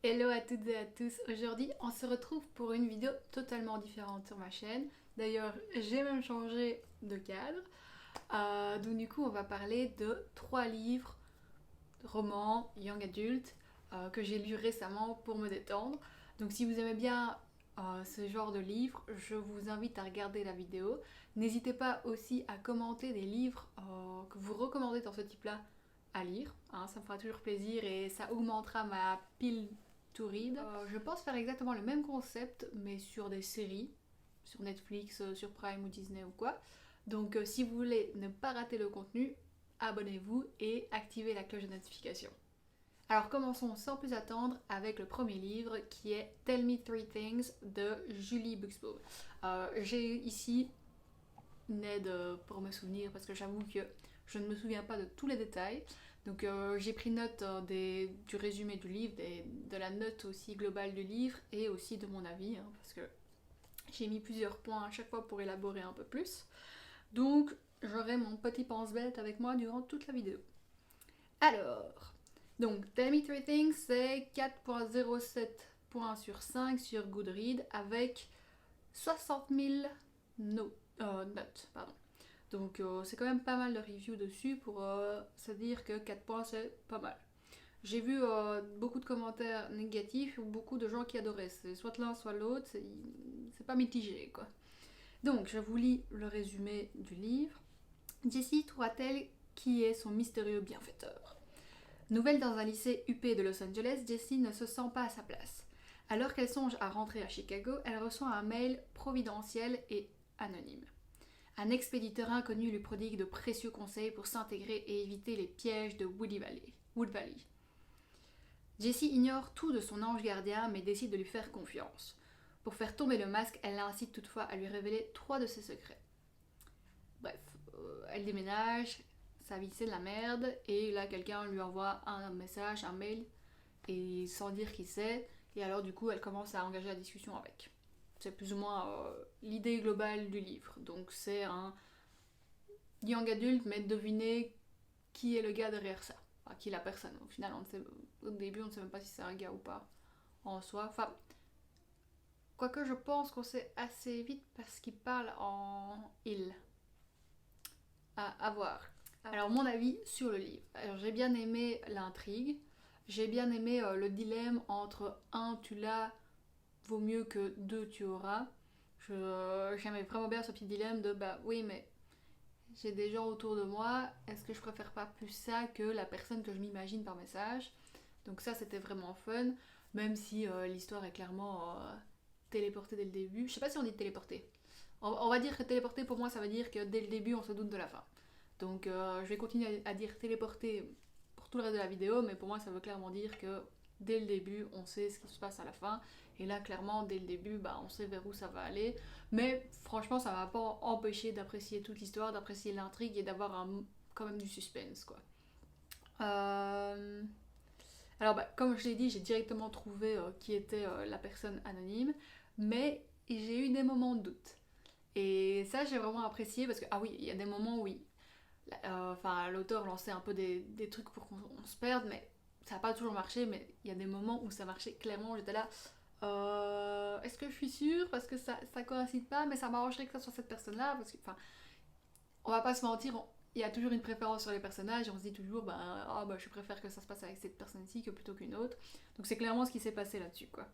Hello à toutes et à tous, aujourd'hui on se retrouve pour une vidéo totalement différente sur ma chaîne. D'ailleurs j'ai même changé de cadre. Donc du coup on va parler de 3 livres, romans, young adult, que j'ai lus récemment pour me détendre. Donc si vous aimez bien ce genre de livres, je vous invite à regarder la vidéo. N'hésitez pas aussi à commenter des livres que vous recommandez dans ce type-là à lire, hein, ça me fera toujours plaisir et ça augmentera ma pile to read. Je pense faire exactement le même concept mais sur des séries, sur Netflix, sur Prime ou Disney ou quoi. Donc si vous voulez ne pas rater le contenu, abonnez-vous et activez la cloche de notification. Alors commençons sans plus attendre avec le premier livre qui est Tell Me Three Things de Julie Buxbaum. J'ai ici une aide pour me souvenir parce que j'avoue que je ne me souviens pas de tous les détails. Donc j'ai pris note du résumé du livre, de la note aussi globale du livre et aussi de mon avis, hein, parce que j'ai mis plusieurs points à chaque fois pour élaborer un peu plus. Donc j'aurai mon petit pense-bête avec moi durant toute la vidéo. Alors, donc Tell Me Three Things c'est 4.07 points sur 5 sur Goodreads avec 60 000 notes. Pardon. Donc c'est quand même pas mal de reviews dessus pour se dire que 4 points c'est pas mal. J'ai vu beaucoup de commentaires négatifs ou beaucoup de gens qui adoraient. C'est soit l'un soit l'autre, c'est pas mitigé quoi. Donc je vous lis le résumé du livre. Jessie trouvera-t-elle qui est son mystérieux bienfaiteur? Nouvelle dans un lycée huppé de Los Angeles, Jessie ne se sent pas à sa place. Alors qu'elle songe à rentrer à Chicago, elle reçoit un mail providentiel et anonyme. Un expéditeur inconnu lui prodigue de précieux conseils pour s'intégrer et éviter les pièges de Wood Valley. Jessie ignore tout de son ange gardien mais décide de lui faire confiance. Pour faire tomber le masque, elle l'incite toutefois à lui révéler 3 de ses secrets. Bref, elle déménage, sa vie c'est de la merde, et là quelqu'un lui envoie un message, un mail, et sans dire qui c'est, et alors du coup elle commence à engager la discussion avec. C'est plus ou moins l'idée globale du livre. Donc c'est un young adulte, mais devinez qui est le gars derrière ça. Enfin, qui est la personne. Au final, au début, on ne sait même pas si c'est un gars ou pas en soi. Enfin, quoique je pense qu'on sait assez vite parce qu'il parle en il. À voir. Alors, mon avis sur le livre. Alors, j'ai bien aimé l'intrigue. J'ai bien aimé le dilemme entre un tu l'as vaut mieux que 2 tu auras. J'aimais vraiment bien ce petit dilemme de bah oui, mais j'ai des gens autour de moi, est-ce que je préfère pas plus ça que la personne que je m'imagine par message? Donc ça c'était vraiment fun, même si l'histoire est clairement téléportée dès le début. Je sais pas si on dit téléportée. On va dire que téléportée pour moi ça veut dire que dès le début on se doute de la fin. Donc je vais continuer à dire téléportée pour tout le reste de la vidéo, mais pour moi ça veut clairement dire que dès le début on sait ce qui se passe à la fin. Et là clairement dès le début bah, on sait vers où ça va aller. Mais franchement ça m'a pas empêché d'apprécier toute l'histoire, d'apprécier l'intrigue et d'avoir quand même du suspense quoi. Alors bah, comme je l'ai dit j'ai directement trouvé qui était la personne anonyme. Mais j'ai eu des moments de doute. Et ça j'ai vraiment apprécié parce que ah oui il y a des moments où l'auteur lançait un peu des trucs pour qu'on se perde, mais ça n'a pas toujours marché, mais il y a des moments où ça marchait clairement, j'étais là, est-ce que je suis sûre parce que ça coïncide pas, mais ça m'arrangerait que ça soit cette personne-là, parce que, enfin, on va pas se mentir, il y a toujours une préférence sur les personnages, et on se dit toujours, je préfère que ça se passe avec cette personne-ci que plutôt qu'une autre, donc c'est clairement ce qui s'est passé là-dessus, quoi.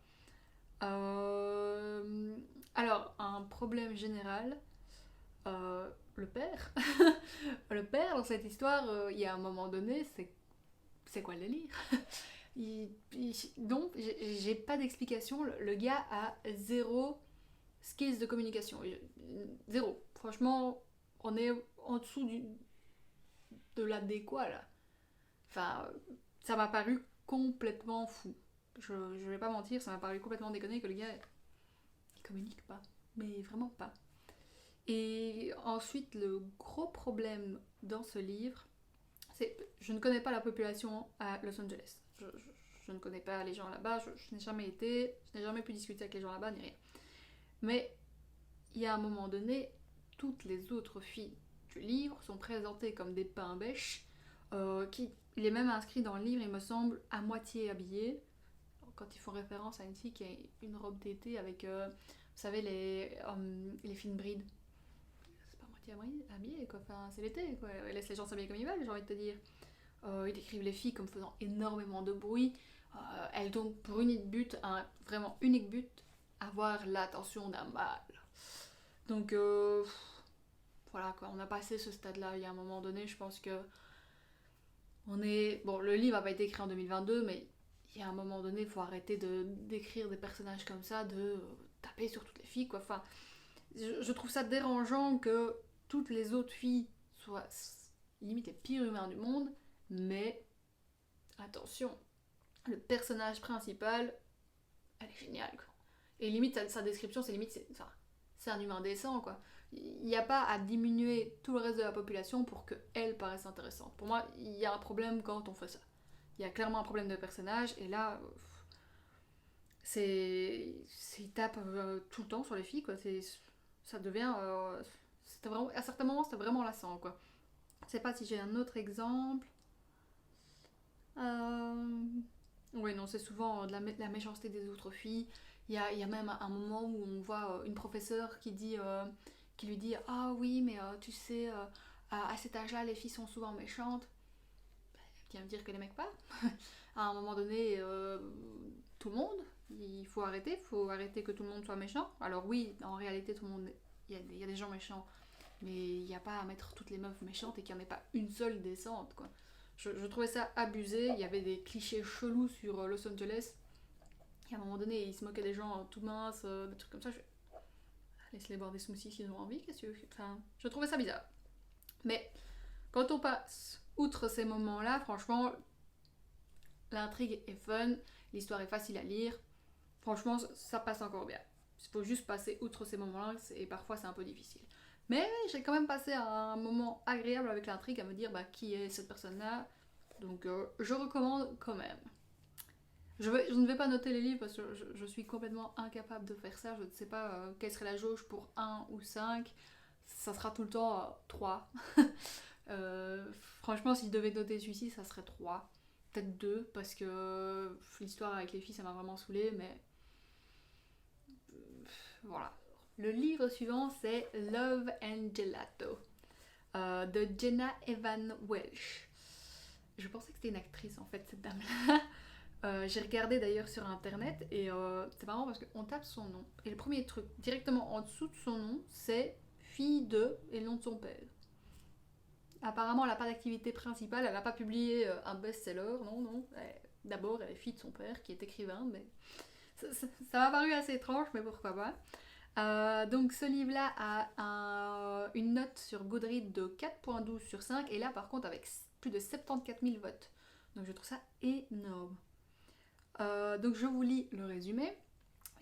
Alors, un problème général, le père. Le père, dans cette histoire, il y a un moment donné, c'est quoi le délire? Donc, j'ai pas d'explication. Le gars a zéro skills de communication. Zéro. Franchement, on est en dessous de l'adéquat là. Enfin, ça m'a paru complètement fou. Je vais pas mentir, ça m'a paru complètement déconné que le gars il communique pas. Mais vraiment pas. Et ensuite, le gros problème dans ce livre, c'est je ne connais pas la population à Los Angeles. Je ne connais pas les gens là-bas, je n'ai jamais été, je n'ai jamais pu discuter avec les gens là-bas, ni rien. Mais il y a un moment donné, toutes les autres filles du livre sont présentées comme des pains bêches, il est même inscrit dans le livre, il me semble, à moitié habillées. quand ils font référence à une fille qui a une robe d'été avec, vous savez, les fines brides. C'est pas moitié habillée, quoi. Enfin, c'est l'été, quoi. Ils laissent les gens s'habiller comme ils veulent, j'ai envie de te dire. Ils décrivent les filles comme faisant énormément de bruit. Elles ont pour unique but, un vraiment unique but, avoir l'attention d'un mâle. Donc, voilà, quoi. On a passé ce stade-là. Il y a un moment donné, je pense que Bon, le livre n'a pas été écrit en 2022, mais il y a un moment donné, il faut arrêter d'écrire des personnages comme ça, de taper sur toutes les filles, quoi. Enfin, je trouve ça dérangeant que toutes les autres filles soient limite les pires humains du monde, mais attention, le personnage principal, elle est géniale, quoi. Et limite, sa description, c'est un humain décent, quoi. Il n'y a pas à diminuer tout le reste de la population pour qu'elle paraisse intéressante. Pour moi, il y a un problème quand on fait ça. Il y a clairement un problème de personnage, et là, il tape tout le temps sur les filles, quoi. Ça devient... c'était vraiment, à certains moments, c'était vraiment lassant, quoi. Je sais pas si j'ai un autre exemple. Oui, non, c'est souvent de la méchanceté des autres filles. Il y a même un moment où on voit une professeure qui lui dit ah oui, mais tu sais, à cet âge-là, les filles sont souvent méchantes. Elle vient me dire que les mecs pas. À un moment donné, tout le monde, il faut arrêter que tout le monde soit méchant. Alors oui, en réalité, tout le monde, il y a des gens méchants, mais il n'y a pas à mettre toutes les meufs méchantes et qu'il n'y en ait pas une seule décente, quoi. Je trouvais ça abusé. Il y avait des clichés chelous sur Los Angeles. Et à un moment donné, ils se moquaient des gens tout minces, des trucs comme ça. Laisse-les boire des smoothies s'ils ont envie, qu'est-ce que tu veux. Enfin, je trouvais ça bizarre. Mais quand on passe outre ces moments-là, franchement, l'intrigue est fun, l'histoire est facile à lire. Franchement, ça passe encore bien. Il faut juste passer outre ces moments-là, et parfois c'est un peu difficile. Mais j'ai quand même passé un moment agréable avec l'intrigue, à me dire qui est cette personne-là. Donc je recommande quand même. Je ne vais pas noter les livres parce que je suis complètement incapable de faire ça. Je ne sais pas quelle serait la jauge pour 1 ou 5. Ça sera tout le temps 3. Franchement, si je devais noter celui-ci, ça serait 3. Peut-être 2 parce que l'histoire avec les filles, ça m'a vraiment saoulée. Mais voilà. Le livre suivant, c'est Love and Gelato de Jenna Evan Welch. Je pensais que c'était une actrice en fait, cette dame-là. J'ai regardé d'ailleurs sur internet et c'est marrant parce qu'on tape son nom. Et le premier truc, directement en dessous de son nom, c'est fille de et le nom de son père. Apparemment, elle n'a pas d'activité principale, elle n'a pas publié un best-seller, non. D'abord, elle est fille de son père qui est écrivain, mais ça m'a paru assez étrange, mais pourquoi pas. Donc ce livre-là a une note sur Goodreads de 4.12 sur 5, et là par contre avec plus de 74 000 votes. Donc je trouve ça énorme. Donc je vous lis le résumé.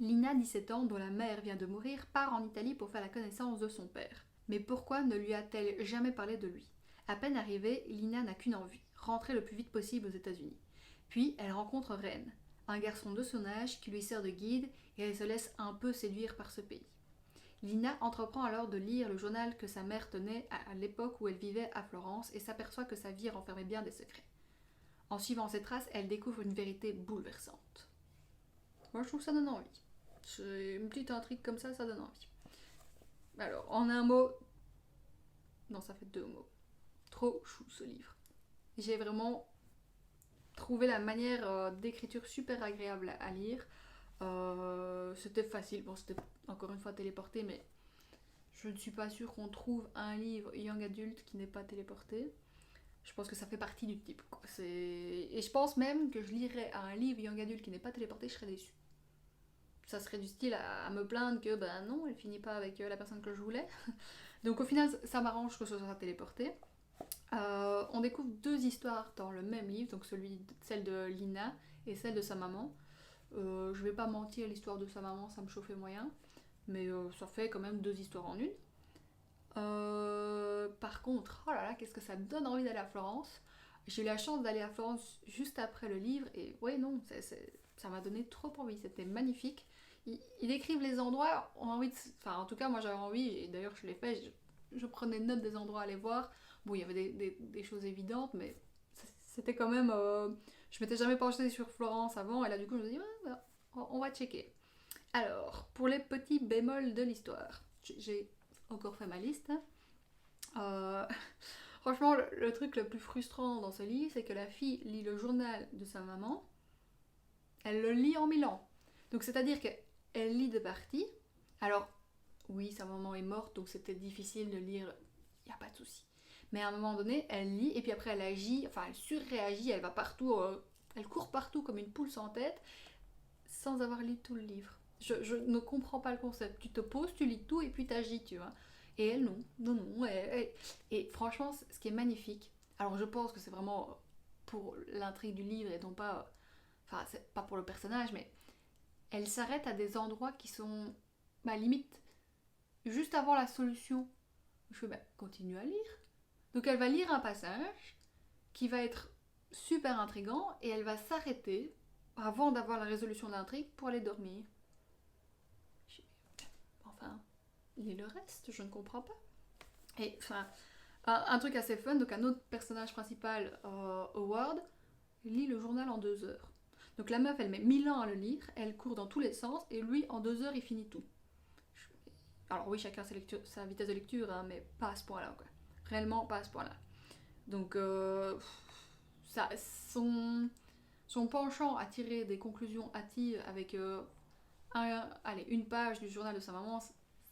Lina, 17 ans, dont la mère vient de mourir, part en Italie pour faire la connaissance de son père. Mais pourquoi ne lui a-t-elle jamais parlé de lui? À peine arrivée, Lina n'a qu'une envie, rentrer le plus vite possible aux États-Unis. Puis elle rencontre Ren, un garçon de son âge qui lui sert de guide, et elle se laisse un peu séduire par ce pays. Lina entreprend alors de lire le journal que sa mère tenait à l'époque où elle vivait à Florence et s'aperçoit que sa vie renfermait bien des secrets. En suivant ses traces, elle découvre une vérité bouleversante. Moi, je trouve que ça donne envie. Une petite intrigue comme ça donne envie. Alors, en un mot... Non, ça fait 2 mots. Trop chou, ce livre. J'ai vraiment trouvé la manière d'écriture super agréable à lire. C'était facile. Bon, c'était encore une fois téléporté, mais je ne suis pas sûre qu'on trouve un livre young adulte qui n'est pas téléporté. Je pense que ça fait partie du type, quoi. Et je pense même que je lirais un livre young adulte qui n'est pas téléporté, je serais déçue. Ça serait du style à me plaindre que non, elle finit pas avec la personne que je voulais. Donc au final, ça m'arrange que ce soit téléporté. On découvre 2 histoires dans le même livre, donc celle de Lina et celle de sa maman. Je vais pas mentir, l'histoire de sa maman, ça me chauffait moyen, mais ça fait quand même 2 histoires en une. Par contre, oh là là, qu'est-ce que ça me donne envie d'aller à Florence. J'ai eu la chance d'aller à Florence juste après le livre, et ouais, non, ça m'a donné trop envie, c'était magnifique. Ils décrivent les endroits, on a envie de... Enfin, en tout cas, moi j'avais envie, et d'ailleurs je l'ai fait, je prenais note des endroits à aller voir. Bon, il y avait des choses évidentes, mais c'était quand même... je m'étais jamais penchée sur Florence avant, et là du coup je me suis dit, ouais, bah, on va checker. Alors, pour les petits bémols de l'histoire, j'ai encore fait ma liste. Hein. Euh, Franchement, le truc le plus frustrant dans ce livre, c'est que la fille lit le journal de sa maman, elle le lit en 1000 ans. Donc c'est-à-dire qu'elle lit des parties. Alors, oui, sa maman est morte, donc c'était difficile de lire, il n'y a pas de souci. Mais à un moment donné, elle lit, et puis après elle agit, enfin elle surréagit, elle va partout, elle court partout comme une poule sans tête, sans avoir lu tout le livre. Je ne comprends pas le concept. Tu te poses, tu lis tout, et puis t'agis, tu vois. Et elle, non, non, non. Et franchement, ce qui est magnifique, alors je pense que c'est vraiment pour l'intrigue du livre, et non pas... Enfin, c'est pas pour le personnage, mais elle s'arrête à des endroits qui sont, bah, limite, juste avant la solution. Je fais, bah, continue à lire. Donc elle va lire un passage qui va être super intrigant et elle va s'arrêter avant d'avoir la résolution de l'intrigue pour aller dormir. Enfin, lis le reste, je ne comprends pas. Et enfin, un truc assez fun, donc un autre personnage principal, Howard, lit le journal en 2 heures. Donc la meuf, elle met 1000 ans à le lire, elle court dans tous les sens, et lui, en 2 heures, il finit tout. Alors oui, chacun sa vitesse de lecture, hein, mais pas à ce point-là, quoi. Réellement, pas à ce point-là. Donc, ça, son penchant à tirer des conclusions hâtives avec une page du journal de sa maman,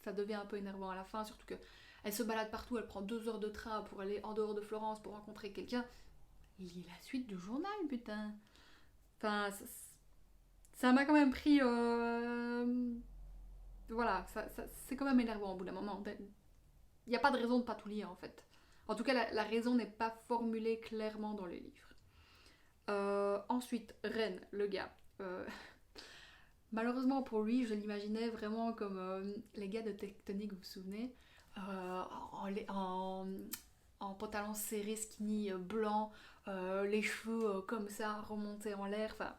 ça devient un peu énervant à la fin, surtout que elle se balade partout, elle prend 2 heures de train pour aller en dehors de Florence pour rencontrer quelqu'un. Lis la suite du journal, putain. Enfin, ça m'a quand même pris... Voilà, c'est quand même énervant au bout d'un moment. Il n'y a pas de raison de pas tout lire, en fait. En tout cas, la raison n'est pas formulée clairement dans le livre. Ensuite, Ren, le gars. Malheureusement pour lui, je l'imaginais vraiment comme les gars de Tectonic, vous vous souvenez, en, en pantalon serré, skinny, blanc, les cheveux comme ça, remontés en l'air. Enfin,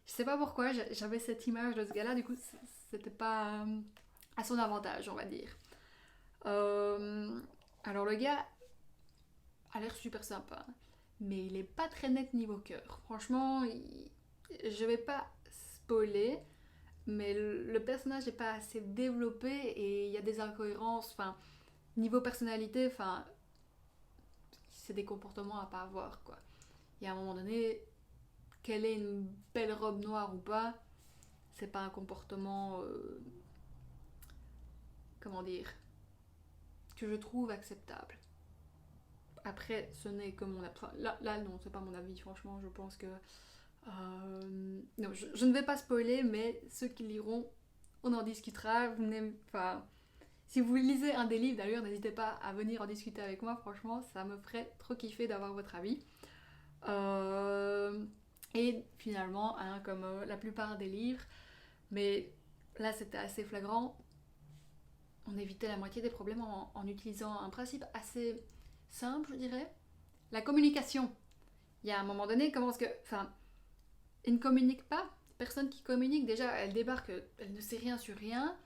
je sais pas pourquoi, j'avais cette image de ce gars-là, du coup, c'était pas à son avantage, on va dire. Euh, alors, le gars a l'air super sympa, mais il est pas très net niveau cœur. Franchement, je vais pas spoiler, mais le personnage n'est pas assez développé et il y a des incohérences. Enfin, niveau personnalité, enfin, c'est des comportements à pas avoir, quoi. Il y a un moment donné, qu'elle ait une belle robe noire ou pas, c'est pas un comportement, comment dire, que je trouve acceptable. Après, ce n'est que mon avis. Enfin, là, non, c'est pas mon avis, franchement, je pense que... non, je ne vais pas spoiler, mais ceux qui liront, on en discutera. Enfin, si vous lisez un des livres d'ailleurs, n'hésitez pas à venir en discuter avec moi, franchement, ça me ferait trop kiffer d'avoir votre avis. Et finalement, hein, comme la plupart des livres, mais là c'était assez flagrant, on évitait la moitié des problèmes en utilisant un principe assez simple, je dirais, la communication. Il y a un moment donné, comment est-ce que... Enfin, ils ne communiquent pas. Personne qui communique, déjà, elle débarque, elle ne sait rien sur rien.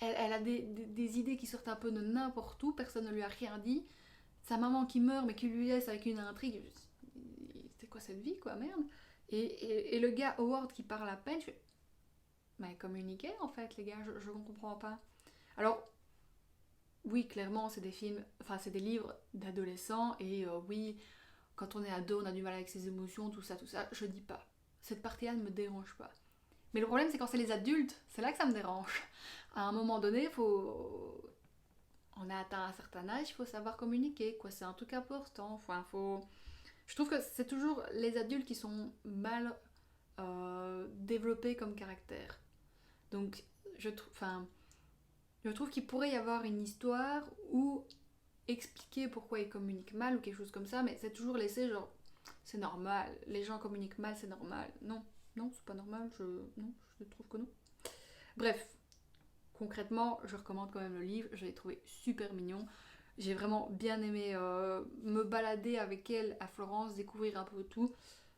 Elle a des idées qui sortent un peu de n'importe où, personne ne lui a rien dit. Sa maman qui meurt, mais qui lui laisse avec une intrigue. C'est quoi cette vie, quoi, merde. Et le gars Howard qui parle à peine, je fais... Mais communiquez, en fait, les gars, je ne comprends pas. Alors, oui, clairement, c'est des films, enfin, c'est des livres d'adolescents, et oui, quand on est ado, on a du mal avec ses émotions, tout ça, je dis pas. Cette partie-là ne me dérange pas. Mais le problème, c'est quand c'est les adultes, c'est là que ça me dérange. À un moment donné, faut... On a atteint un certain âge, il faut savoir communiquer, quoi. C'est un truc important. Enfin, faut... Je trouve que c'est toujours les adultes qui sont mal développés comme caractère. Donc, je trouve qu'il pourrait y avoir une histoire où expliquer pourquoi ils communiquent mal ou quelque chose comme ça, mais c'est toujours laissé genre c'est normal, les gens communiquent mal, c'est normal. Non, non, c'est pas normal, non, je trouve que non. Bref, concrètement, je recommande quand même le livre, je l'ai trouvé super mignon. J'ai vraiment bien aimé me balader avec elle à Florence, découvrir un peu tout.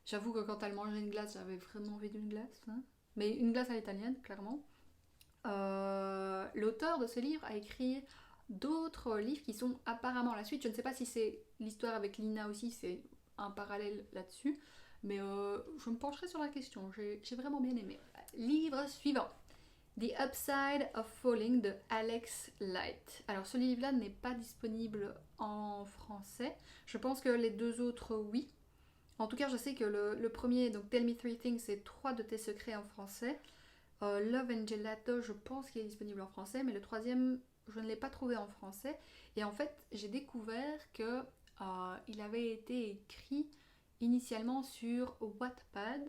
J'avoue que quand elle mangeait une glace, j'avais vraiment envie d'une glace. Hein. Mais une glace à l'italienne, clairement. L'auteur de ce livre a écrit d'autres livres qui sont apparemment la suite. Je ne sais pas si c'est l'histoire avec Lina aussi, c'est un parallèle là-dessus. Mais je me pencherai sur la question, j'ai vraiment bien aimé. Livre suivant. The Upside of Falling de Alex Light. Alors ce livre-là n'est pas disponible en français. Je pense que les deux autres, oui. En tout cas, je sais que le premier, donc Tell Me Three Things, c'est 3 de tes secrets en français. Love and Gelato, je pense qu'il est disponible en français, mais le troisième, je ne l'ai pas trouvé en français. Et en fait, j'ai découvert que il avait été écrit initialement sur Wattpad.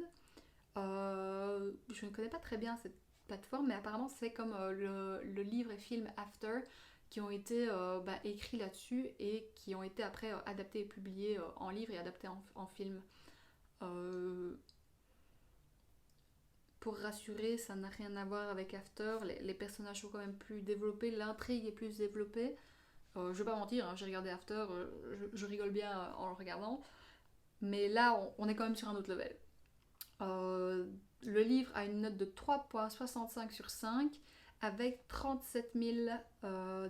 Je ne connais pas très bien cette plateforme, mais apparemment c'est comme le livre et film After qui ont été écrits là-dessus et qui ont été après adaptés et publiés en livre et adaptés en film. Euh, pour rassurer, ça n'a rien à voir avec After, les personnages sont quand même plus développés, l'intrigue est plus développée. Je vais pas mentir, hein, j'ai regardé After, je rigole bien en le regardant, mais là on est quand même sur un autre level. Le livre a une note de 3,65 sur 5 avec 37 000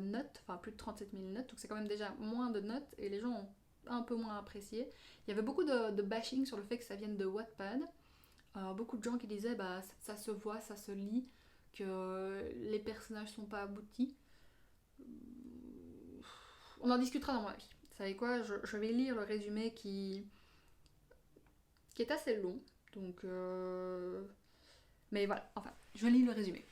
notes, enfin plus de 37 000 notes, donc c'est quand même déjà moins de notes et les gens ont un peu moins apprécié. Il y avait beaucoup de bashing sur le fait que ça vienne de Wattpad. Beaucoup de gens qui disaient bah ça se voit, ça se lit, que les personnages sont pas aboutis. On en discutera dans mon avis. Vous savez quoi, je vais lire le résumé qui est assez long. Donc, mais voilà, enfin, je lis le résumé.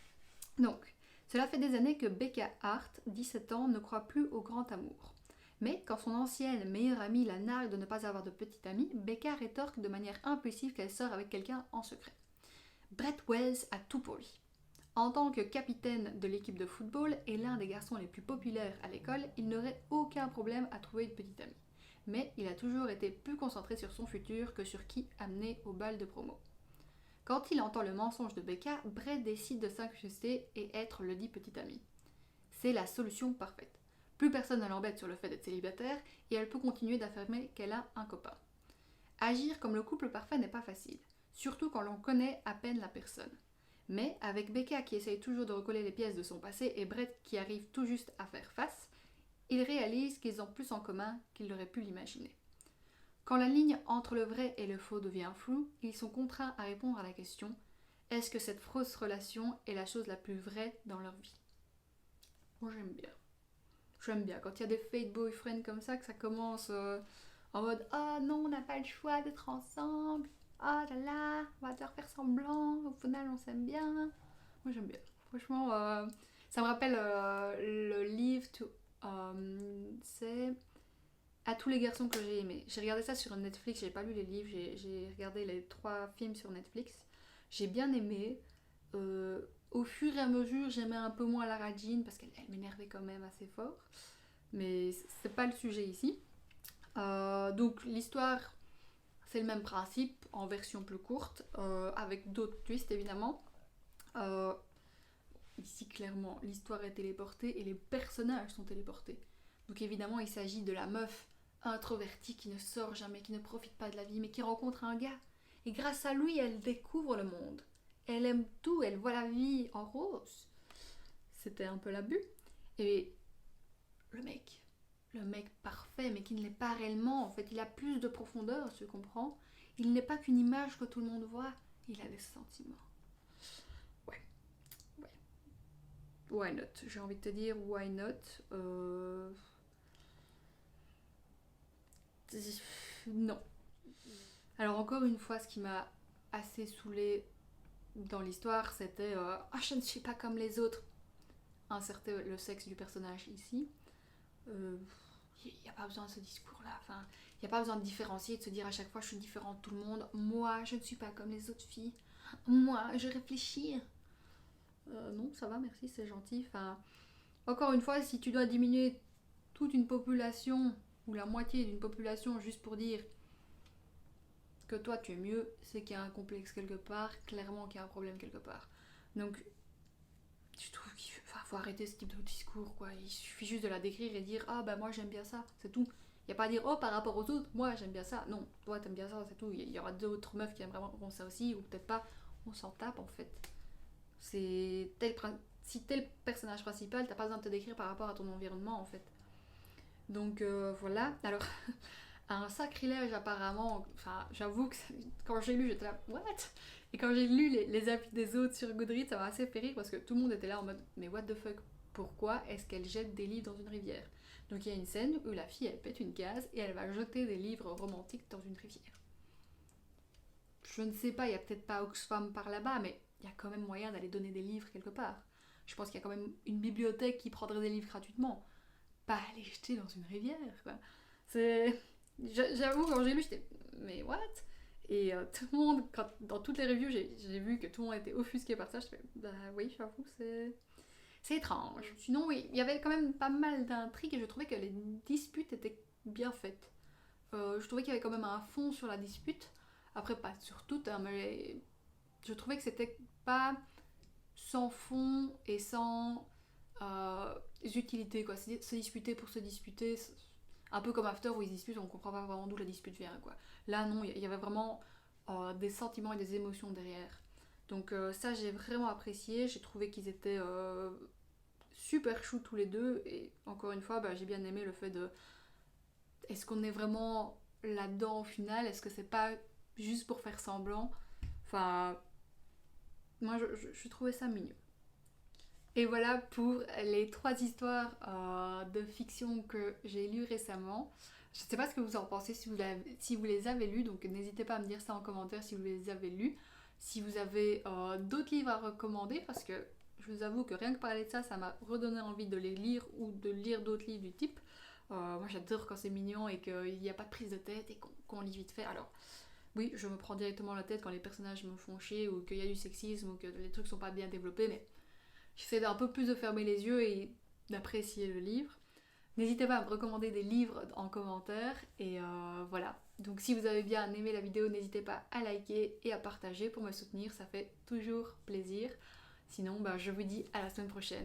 Donc, cela fait des années que Becca Hart, 17 ans, ne croit plus au grand amour. Mais quand son ancienne meilleure amie la nargue de ne pas avoir de petite amie, Becca rétorque de manière impulsive qu'elle sort avec quelqu'un en secret. Brett Wells a tout pour lui. En tant que capitaine de l'équipe de football et l'un des garçons les plus populaires à l'école, il n'aurait aucun problème à trouver une petite amie. Mais il a toujours été plus concentré sur son futur que sur qui amener au bal de promo. Quand il entend le mensonge de Becca, Brett décide de s'incruster et être le dit petit ami. C'est la solution parfaite. Plus personne ne l'embête sur le fait d'être célibataire et elle peut continuer d'affirmer qu'elle a un copain. Agir comme le couple parfait n'est pas facile, surtout quand l'on connaît à peine la personne. Mais avec Becca qui essaye toujours de recoller les pièces de son passé et Brett qui arrive tout juste à faire face, ils réalisent qu'ils ont plus en commun qu'ils l'auraient pu l'imaginer. Quand la ligne entre le vrai et le faux devient floue, ils sont contraints à répondre à la question « Est-ce que cette fausse relation est la chose la plus vraie dans leur vie ?» Moi j'aime bien. J'aime bien quand il y a des fake boyfriends comme ça, que ça commence en mode « Oh non, on n'a pas le choix d'être ensemble. Oh là là, on va devoir faire semblant. Au final, on s'aime bien. » Moi j'aime bien. Franchement, ça me rappelle le livre c'est À tous les garçons que j'ai aimés. J'ai regardé ça sur Netflix, j'ai pas lu les livres, j'ai regardé les 3 films sur Netflix. J'ai bien aimé. Au fur et à mesure, j'aimais un peu moins Lara Jean parce qu'elle m'énervait quand même assez fort. Mais c'est pas le sujet ici. Donc l'histoire, c'est le même principe en version plus courte, avec d'autres twists évidemment. Ici, clairement, l'histoire est téléportée et les personnages sont téléportés. Donc évidemment, il s'agit de la meuf introvertie qui ne sort jamais, qui ne profite pas de la vie, mais qui rencontre un gars. Et grâce à lui, elle découvre le monde. Elle aime tout, elle voit la vie en rose. C'était un peu l'abus. Et le mec parfait, mais qui ne l'est pas réellement, en fait, il a plus de profondeur, tu comprends. Il n'est pas qu'une image que tout le monde voit, il a des sentiments. Ouais. Why not? J'ai envie de te dire why not. Non. Alors encore une fois, ce qui m'a assez saoulée dans l'histoire, c'était je ne suis pas comme les autres. Inserter le sexe du personnage ici. Il n'y a pas besoin de ce discours-là. Enfin, il n'y a pas besoin de différencier, de se dire à chaque fois je suis différente de tout le monde. Moi, je ne suis pas comme les autres filles. Moi, je réfléchis. Non, ça va, merci, c'est gentil. Enfin, encore une fois, si tu dois diminuer toute une population ou la moitié d'une population juste pour dire que toi tu es mieux, c'est qu'il y a un complexe quelque part, clairement qu'il y a un problème quelque part. Donc, je trouve qu'il faut arrêter ce type de discours, quoi. Il suffit juste de la décrire et dire ah bah moi j'aime bien ça, c'est tout. Il n'y a pas à dire oh par rapport aux autres, moi j'aime bien ça. Non, toi t'aimes bien ça, c'est tout. Il y aura d'autres meufs qui aimeront ça aussi, ou peut-être pas. On s'en tape en fait. C'est si t'es le personnage principal, t'as pas besoin de te décrire par rapport à ton environnement en fait. Donc voilà. Alors un sacrilège apparemment. Enfin, j'avoue que quand j'ai lu, j'étais là, what? Et quand j'ai lu les avis des autres sur Goodreads, ça m'a assez fait rire parce que tout le monde était là en mode, mais what the fuck? Pourquoi est-ce qu'elle jette des livres dans une rivière? Donc il y a une scène où la fille, elle pète une case et elle va jeter des livres romantiques dans une rivière. Je ne sais pas, il y a peut-être pas Oxfam par là-bas, mais il y a quand même moyen d'aller donner des livres quelque part. Je pense qu'il y a quand même une bibliothèque qui prendrait des livres gratuitement. Pas aller jeter dans une rivière, quoi. C'est... J'avoue, quand j'ai lu, j'étais... Mais what? Et tout le monde, dans toutes les reviews, j'ai vu que tout le monde était offusqué par ça. Je fais, bah oui, j'avoue, c'est étrange. Sinon, oui, il y avait quand même pas mal d'intrigues et je trouvais que les disputes étaient bien faites. Je trouvais qu'il y avait quand même un fond sur la dispute. Après, pas sur toutes, hein, mais je trouvais que c'était pas sans fond et sans utilité, quoi. Se disputer pour se disputer, un peu comme After où ils se disputent, on comprend pas vraiment d'où la dispute vient, quoi. Là, non, il y avait vraiment des sentiments et des émotions derrière. Donc ça, j'ai vraiment apprécié. J'ai trouvé qu'ils étaient super chou tous les deux. Et encore une fois, bah, j'ai bien aimé le fait de... Est-ce qu'on est vraiment là-dedans au final? Est-ce que c'est pas juste pour faire semblant? Enfin, moi, je trouvais ça mignon. Et voilà pour les 3 histoires de fiction que j'ai lues récemment. Je ne sais pas ce que vous en pensez si vous les avez lues, donc n'hésitez pas à me dire ça en commentaire si vous les avez lus. Si vous avez d'autres livres à recommander, parce que je vous avoue que rien que parler de ça, ça m'a redonné envie de les lire ou de lire d'autres livres du type. Moi j'adore quand c'est mignon et qu'il n'y a pas de prise de tête et qu'on lit vite fait. Alors oui, je me prends directement la tête quand les personnages me font chier ou qu'il y a du sexisme ou que les trucs sont pas bien développés, mais j'essaie d'un peu plus de fermer les yeux et d'apprécier le livre. N'hésitez pas à me recommander des livres en commentaire. Et voilà. Donc si vous avez bien aimé la vidéo, n'hésitez pas à liker et à partager pour me soutenir. Ça fait toujours plaisir. Sinon, bah, je vous dis à la semaine prochaine.